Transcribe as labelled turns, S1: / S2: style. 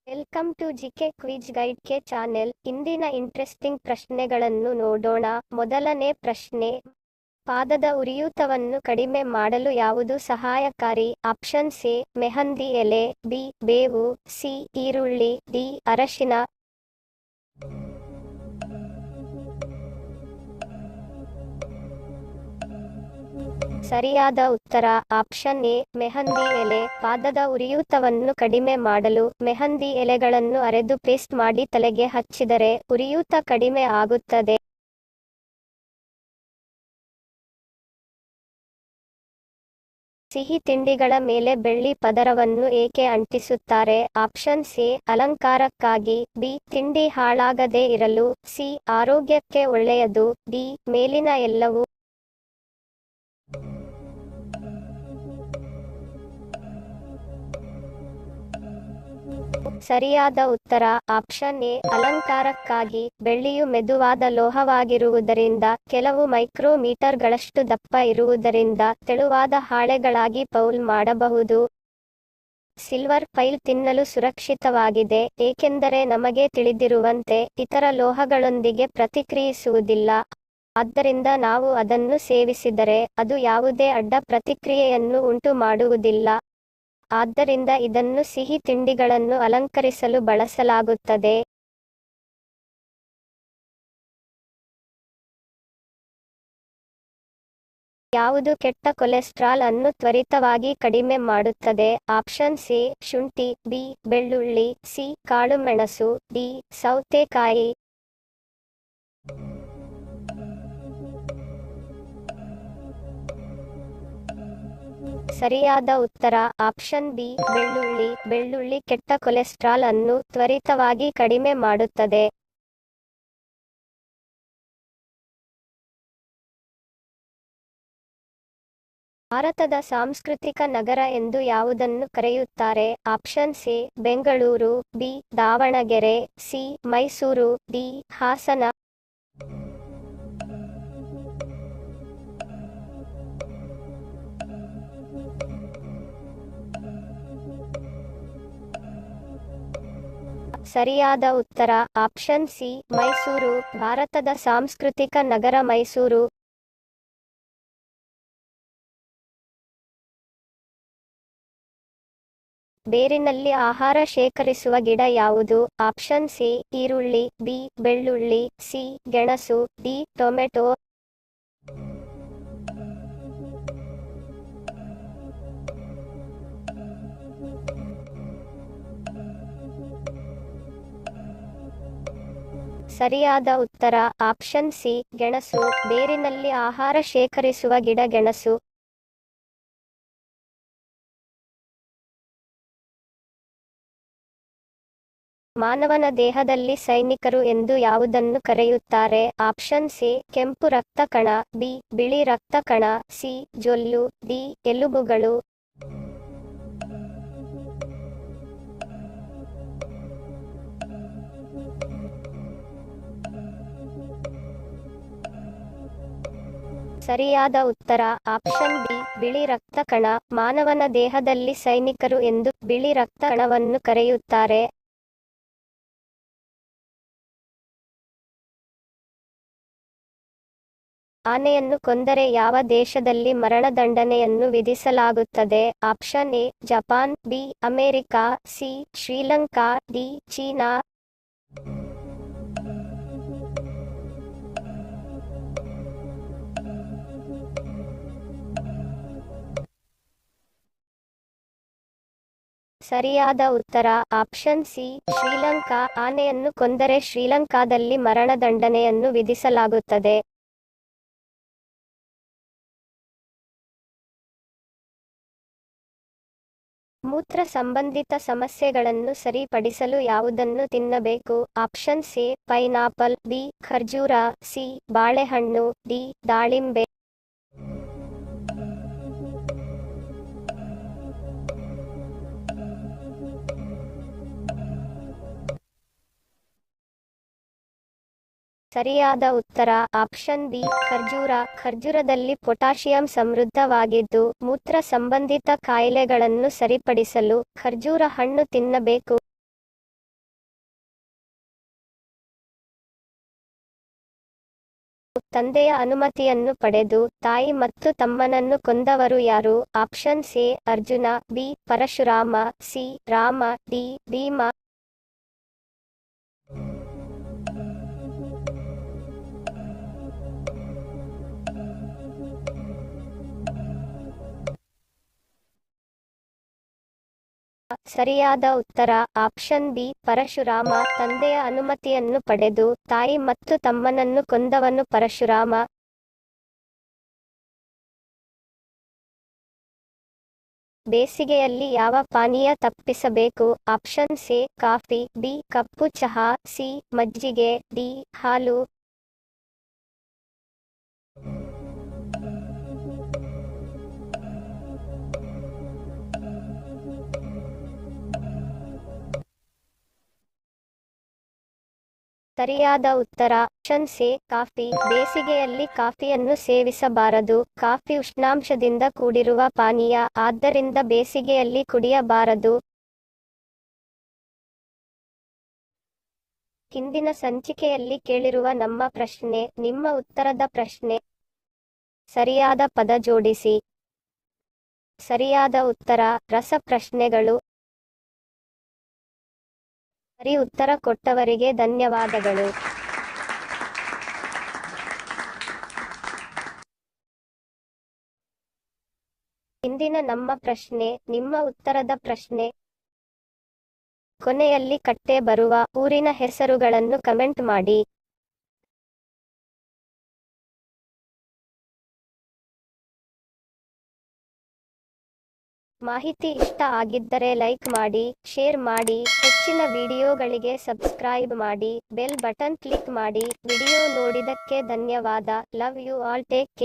S1: Welcome to GK quiz guide K channel. ಇಂದಿನ interesting ಪ್ರಶ್ನೆಗಳನ್ನು ನೋಡೋಣ. ಮೊದಲನೇ ಪ್ರಶ್ನೆ, ಪಾದದ ಉರಿಯೂತವನ್ನು ಕಡಿಮೆ ಮಾಡಲು ಯಾವುದು ಸಹಾಯಕಾರಿ? ಆಪ್ಷನ್ಸ್ ಎ ಮೆಹಂದಿ ಎಲೆ, ಬಿ ಬೇವು, ಸಿ ಈರುಳ್ಳಿ, ಡಿ ಅರಶಿನ. ಸರಿಯಾದ ಉತ್ತರ ಆಪ್ಷನ್ ಎ ಮೆಹಂದಿ ಎಲೆ. ಪಾದದ ಉರಿಯೂತವನ್ನು ಕಡಿಮೆ ಮಾಡಲು ಮೆಹಂದಿ ಎಲೆಗಳನ್ನು ಅರೆದು ಪೇಸ್ಟ್ ಮಾಡಿ ತಲೆಗೆ ಹಚ್ಚಿದರೆ ಉರಿಯೂತ ಕಡಿಮೆ ಆಗುತ್ತದೆ. ಸಿಹಿ ತಿಂಡಿಗಳ ಮೇಲೆ ಬೆಳ್ಳಿ ಪದರವನ್ನು ಏಕೆ ಅಂಟಿಸುತ್ತಾರೆ? ಆಪ್ಷನ್ಸ್ ಎ ಅಲಂಕಾರಕ್ಕಾಗಿ, ಬಿ ತಿಂಡಿ ಹಾಳಾಗದೇ ಇರಲು, ಸಿ ಆರೋಗ್ಯಕ್ಕೆ ಒಳ್ಳೆಯದು, ಡಿ ಮೇಲಿನ ಎಲ್ಲವೂ. ಸರಿಯಾದ ಉತ್ತರ ಆಪ್ಷನ್ ಎ ಅಲಂಕಾರಕ್ಕಾಗಿ. ಬೆಳ್ಳಿಯು ಮೆದುವಾದ ಲೋಹವಾಗಿರುವುದರಿಂದ ಕೆಲವು ಮೈಕ್ರೋಮೀಟರ್ಗಳಷ್ಟು ದಪ್ಪ ಇರುವುದರಿಂದ ತೆಳುವಾದ ಹಾಳೆಗಳಾಗಿ ಪೌಲ್ ಮಾಡಬಹುದು. ಸಿಲ್ವರ್ ಫೈಲ್ ತಿನ್ನಲು ಸುರಕ್ಷಿತವಾಗಿದೆ ಏಕೆಂದರೆ ನಮಗೆ ತಿಳಿದಿರುವಂತೆ ಇತರ ಲೋಹಗಳೊಂದಿಗೆ ಪ್ರತಿಕ್ರಿಯಿಸುವುದಿಲ್ಲ. ಆದ್ದರಿಂದ ನಾವು ಅದನ್ನು ಸೇವಿಸಿದರೆ ಅದು ಯಾವುದೇ ಅಡ್ಡ ಪ್ರತಿಕ್ರಿಯೆಯನ್ನು ಉಂಟು ಮಾಡುವುದಿಲ್ಲ. ಆದ್ದರಿಂದ ಇದನ್ನು ಸಿಹಿ ತಿಂಡಿಗಳನ್ನು ಅಲಂಕರಿಸಲು ಬಳಸಲಾಗುತ್ತದೆ. ಯಾವುದು ಕೆಟ್ಟ ಕೊಲೆಸ್ಟ್ರಾಲ್ ಅನ್ನು ತ್ವರಿತವಾಗಿ ಕಡಿಮೆ ಮಾಡುತ್ತದೆ? ಆಪ್ಷನ್ಸ್ ಎ ಶುಂಠಿ, ಬಿ ಬೆಳ್ಳುಳ್ಳಿ, ಸಿ ಕಾಳುಮೆಣಸು, ಡಿ ಸೌತೆಕಾಯಿ. ಸರಿಯಾದ ಉತ್ತರ ಆಪ್ಷನ್ ಬಿ ಬೆಳ್ಳುಳ್ಳಿ. ಬೆಳ್ಳುಳ್ಳಿ ಕೆಟ್ಟ ಕೊಲೆಸ್ಟ್ರಾಲ್ ಅನ್ನು ತ್ವರಿತವಾಗಿ ಕಡಿಮೆ ಮಾಡುತ್ತದೆ. ಭಾರತದ ಸಾಂಸ್ಕೃತಿಕ ನಗರ ಎಂದು ಯಾವುದನ್ನು ಕರೆಯುತ್ತಾರೆ? Options A Bengaluru, B Davanagere, C Mysuru, D Hassan. ಸರಿಯಾದ ಉತ್ತರ ಆಪ್ಷನ್ ಸಿ ಮೈಸೂರು. ಭಾರತದ ಸಾಂಸ್ಕೃತಿಕ ನಗರ ಮೈಸೂರು. ಬೇರಿನಲ್ಲಿ ಆಹಾರ ಶೇಖರಿಸುವ ಗಿಡ ಯಾವುದು? ಆಪ್ಷನ್ಸ್ ಎ ಈರುಳ್ಳಿ, ಬಿ ಬೆಳ್ಳುಳ್ಳಿ, ಸಿ ಗೆಣಸು, ಡಿ ಟೊಮೆಟೊ. ಸರಿಯಾದ ಉತ್ತರ ಆಪ್ಷನ್ ಸಿ ಗೆಣಸು. ಬೇರಿನಲ್ಲಿ ಆಹಾರ ಶೇಖರಿಸುವ ಗಿಡ ಗೆಣಸು. ಮಾನವನ ದೇಹದಲ್ಲಿ ಸೈನಿಕರು ಎಂದು ಯಾವುದನ್ನು ಕರೆಯುತ್ತಾರೆ? ಆಪ್ಷನ್ಸ್ ಎ ಕೆಂಪು ರಕ್ತ ಕಣ, ಬಿ ಬಿಳಿ ರಕ್ತ ಕಣ, ಸಿ ಜೊಲ್ಲು, ಡಿ ಎಲುಬುಗಳು. ಸರಿಯಾದ ಉತ್ತರ ಆಪ್ಷನ್ ಬಿ ಬಿಳಿ ರಕ್ತ ಕಣ. ಮಾನವನ ದೇಹದಲ್ಲಿ ಸೈನಿಕರು ಎಂದು ಬಿಳಿ ರಕ್ತ ಕಣವನ್ನು ಕರೆಯುತ್ತಾರೆ. ಆನೆಯನ್ನು ಕೊಂದರೆ ಯಾವ ದೇಶದಲ್ಲಿ ಮರಣದಂಡನೆಯನ್ನು ವಿಧಿಸಲಾಗುತ್ತದೆ? Option A Japan, B America, C Sri Lanka, D China. ಸರಿಯಾದ ಉತ್ತರ ಆಪ್ಷನ್ ಸಿ ಶ್ರೀಲಂಕಾ. ಆನೆಯನ್ನು ಕೊಂದರೆ ಶ್ರೀಲಂಕಾದಲ್ಲಿ ಮರಣದಂಡನೆಯನ್ನು ವಿಧಿಸಲಾಗುತ್ತದೆ. ಮೂತ್ರ ಸಂಬಂಧಿತ ಸಮಸ್ಯೆಗಳನ್ನು ಸರಿಪಡಿಸಲು ಯಾವುದನ್ನು ತಿನ್ನಬೇಕು? ಆಪ್ಷನ್ಸ್ ಎ ಪೈನಾಪಲ್, ಬಿ ಖರ್ಜೂರ, ಸಿ ಬಾಳೆಹಣ್ಣು, ಡಿ ದಾಳಿಂಬೆ. ಸರಿಯಾದ ಉತ್ತರ ಆಪ್ಷನ್ ಬಿ ಖರ್ಜೂರ. ಖರ್ಜೂರದಲ್ಲಿ ಪೊಟ್ಯಾಷಿಯಂ ಸಮೃದ್ಧವಾಗಿದ್ದು ಮೂತ್ರ ಸಂಬಂಧಿತ ಕಾಯಿಲೆಗಳನ್ನು ಸರಿಪಡಿಸಲು ಖರ್ಜೂರ ಹಣ್ಣು ತಿನ್ನಬೇಕು. ತಂದೆಯ ಅನುಮತಿಯನ್ನು ಪಡೆದು ತಾಯಿ ಮತ್ತು ತಮ್ಮನನ್ನು ಕೊಂದವರು ಯಾರು? Options A Arjuna, B Parashurama, C Rama, D Bhima. ಸರಿಯಾದ ಉತ್ತರ ಆಪ್ಷನ್ ಬಿ ಪರಶುರಾಮ. ತಂದೆಯ ಅನುಮತಿಯನ್ನು ಪಡೆದು ತಾಯಿ ಮತ್ತು ತಮ್ಮನನ್ನು ಕೊಂದವನು ಪರಶುರಾಮ. ಬೇಸಿಗೆಯಲ್ಲಿ ಯಾವ ಪಾನೀಯ ತಪ್ಪಿಸಬೇಕು? Options A coffee, B cup ಚಹಾ, ಸಿ ಮಜ್ಜಿಗೆ, ಡಿ ಹಾಲು. ಸರಿಯಾದ ಉತ್ತರ ಆಪ್ಷನ್ ಎ ಕಾಫಿ. ಬೇಸಿಗೆಯಲ್ಲಿ ಕಾಫಿಯನ್ನು ಸೇವಿಸಬಾರದು. ಕಾಫಿ ಉಷ್ಣಾಂಶದಿಂದ ಕೂಡಿರುವ ಪಾನೀಯ, ಆದ್ದರಿಂದ ಬೇಸಿಗೆಯಲ್ಲಿ ಕುಡಿಯಬಾರದು. ಹಿಂದಿನ ಸಂಚಿಕೆಯಲ್ಲಿ ಕೇಳಿರುವ ನಮ್ಮ ಪ್ರಶ್ನೆ, ನಿಮ್ಮ ಉತ್ತರದ ಪ್ರಶ್ನೆ. ಸರಿಯಾದ ಪದ ಜೋಡಿಸಿ. ಸರಿಯಾದ ಉತ್ತರ ರಸಪ್ರಶ್ನೆಗಳು. ಸರಿ ಉತ್ತರ ಕೊಟ್ಟವರಿಗೆ ಧನ್ಯವಾದಗಳು. ಇಂದಿನ ನಮ್ಮ ಪ್ರಶ್ನೆ, ನಿಮ್ಮ ಉತ್ತರದ ಪ್ರಶ್ನೆ. ಕೊನೆಯಲ್ಲಿ ಕಟ್ಟೆ ಬರುವ ಊರಿನ ಹೆಸರುಗಳನ್ನು ಕಮೆಂಟ್ ಮಾಡಿ. ಮಾಹಿತಿ ಇಷ್ಟ ಆಗಿದ್ದರೆ ಲೈಕ್ ಮಾಡಿ, ಶೇರ್ ಮಾಡಿ, ಹೆಚ್ಚಿನ ವಿಡಿಯೋಗಳಿಗೆ ಸಬ್ಸ್ಕ್ರೈಬ್ ಮಾಡಿ, ಬೆಲ್ ಬಟನ್ ಕ್ಲಿಕ್ ಮಾಡಿ. ವಿಡಿಯೋ ನೋಡಿದಕ್ಕೆ ಧನ್ಯವಾದ. Love you all, take care.